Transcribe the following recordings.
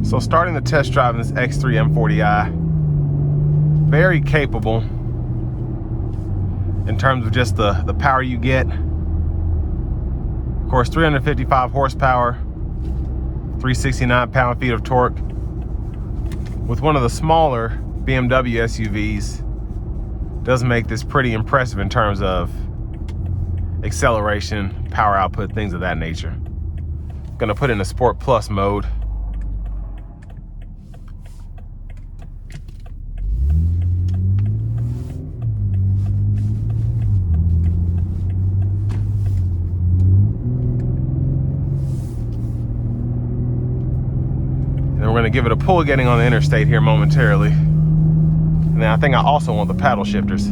So starting the test drive in this X3 M40i, very capable in terms of just the power you get. Of course, 355 horsepower, 369 pound-feet of torque. With one of the smaller BMW SUVs, does make this pretty impressive in terms of acceleration, power output, things of that nature. Gonna put it in a Sport Plus mode. And we're gonna give it a pull getting on the interstate here momentarily. And then I think I also want the paddle shifters.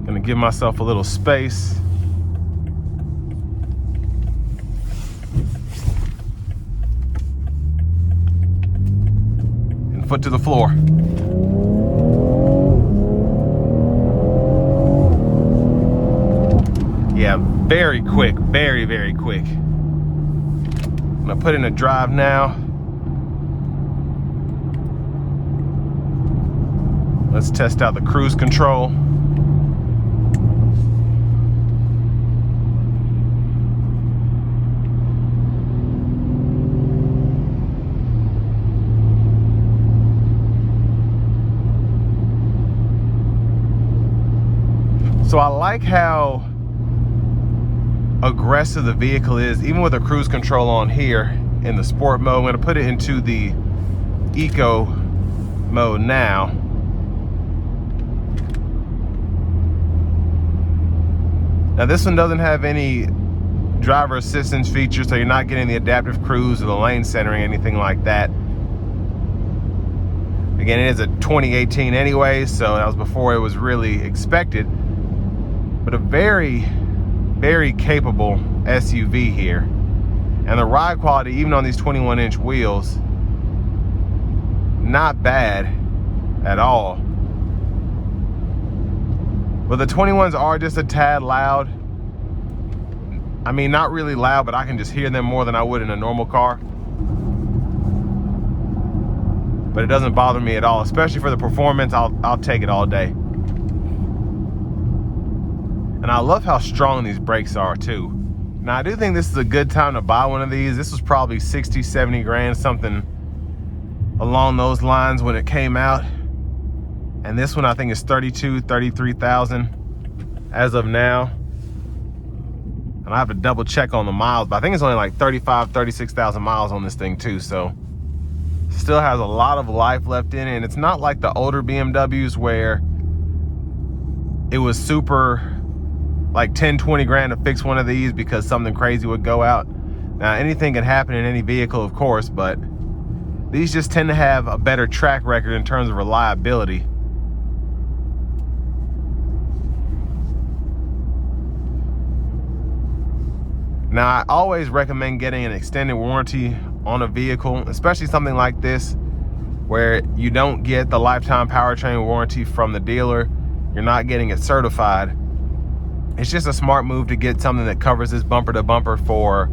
Gonna give myself a little space. And foot to the floor. Yeah, very quick, very, very quick. I'm gonna put in a drive now. Let's test out the cruise control. So I like how aggressive the vehicle is, even with the cruise control on here in the sport mode. I'm going to put it into the eco mode now. Now this one doesn't have any driver assistance features, so you're not getting the adaptive cruise or the lane centering, anything like that. Again, it is a 2018 anyway, so that was before it was really expected. But a very, very capable SUV here. And the ride quality, even on these 21-inch wheels, not bad at all. But the 21s are just a tad loud. I mean, not really loud, but I can just hear them more than I would in a normal car. But it doesn't bother me at all, especially for the performance. I'll take it all day. And I love how strong these brakes are too. Now I do think this is a good time to buy one of these. This was probably 60, 70 grand, something along those lines when it came out. And this one I think is 32, 33,000 as of now. And I have to double check on the miles, but I think it's only like 35, 36,000 miles on this thing too. So still has a lot of life left in it. And it's not like the older BMWs where it was super like 10, 20 grand to fix one of these because something crazy would go out. Now anything can happen in any vehicle, of course, but these just tend to have a better track record in terms of reliability. Now I always recommend getting an extended warranty on a vehicle, especially something like this where you don't get the lifetime powertrain warranty from the dealer. You're not getting it certified. It's just a smart move to get something that covers this bumper to bumper for,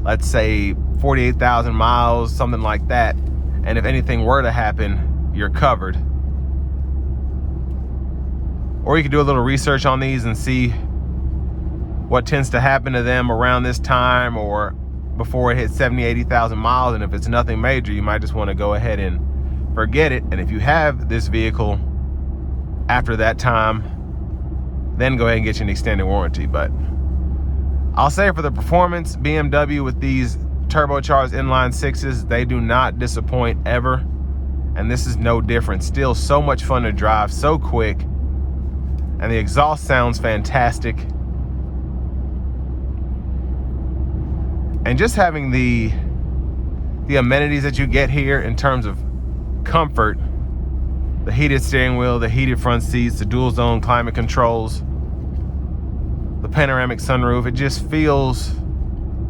let's say, 48,000 miles, something like that. And if anything were to happen, you're covered. Or you can do a little research on these and see what tends to happen to them around this time or before it hits 70, 80,000 miles. And if it's nothing major, you might just want to go ahead and forget it. And if you have this vehicle after that time, then go ahead and get you an extended warranty. But I'll say for the performance, BMW with these turbocharged inline 6s, they do not disappoint ever. And this is no different. Still so much fun to drive, so quick. And the exhaust sounds fantastic. And just having the amenities that you get here in terms of comfort, the heated steering wheel, the heated front seats, the dual zone climate controls, the panoramic sunroof, it just feels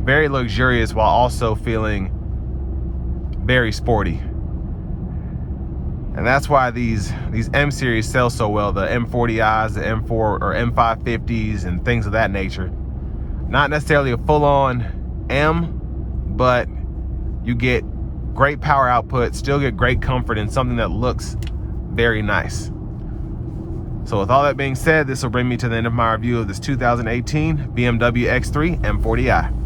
very luxurious while also feeling very sporty. And that's why these M series sell so well, the M40i's, the M4 or M550s and things of that nature. Not necessarily a full-on M, but you get great power output, still get great comfort, and something that looks very nice. So with all that being said, this will bring me to the end of my review of this 2018 BMW X3 M40i.